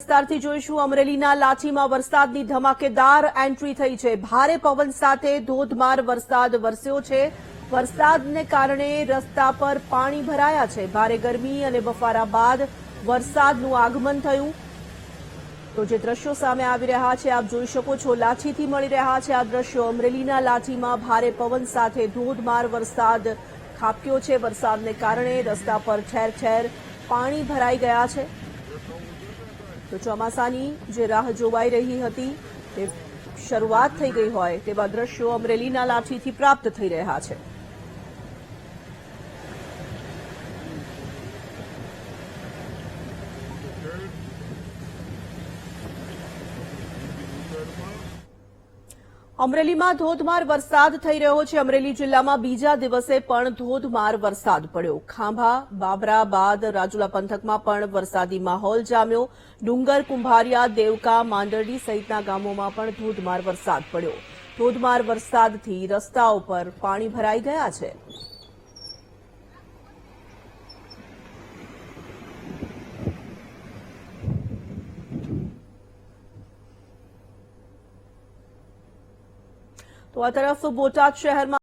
વિસ્તારથી જોઈશું। અમરેલીના લાઠીમાં વરસાદની ધમાકેદાર એન્ટ્રી થઈ છે। ભારે પવન સાથે ધોધમાર વરસાદ વરસ્યો છે। વરસાદને કારણે રસ્તા પર પાણી ભરાયા છે। ભારે ગરમી અને બફારા બાદ વરસાદનું આગમન થયું। તો જે દ્રશ્યો સામે આવી રહ્યા છે આપ જોઈ શકો છો। લાઠીથી મળી રહ્યા છે આ દ્રશ્યો। અમરેલીના લાઠીમાં ભારે પવન સાથે ધોધમાર વરસાદ ખાબક્યો છે। વરસાદને કારણે રસ્તા પર ઠેર ઠેર પાણી ભરાઈ ગયા છે। તો ચોમાસાની જે રાહ જોવાઈ રહી હતી તે શરૂઆત થઈ ગઈ હોય તેવા દ્રશ્યો અમરેલીના લાઠીથી પ્રાપ્ત થઈ રહ્યા છે। અમરેલીમાં ધોધમાર વરસાદ થઈ રહ્યો છે। અમરેલી જિલ્લામાં બીજા દિવસે પણ ધોધમાર વરસાદ પડ્યો। ખાંભા બાબરા બાદ રાજુલા પંથકમાં પણ વરસાદી માહોલ જામ્યો। ડુંગર કુંભારિયા દેવકા માંડરડી સહિતના ગામોમાં પણ ધોધમાર વરસાદ પડ્યો। ધોધમાર વરસાદથી રસ્તાઓ પર પાણી ભરાઈ ગયા છે। તો આ તરફ બોટાદ શહેરમાં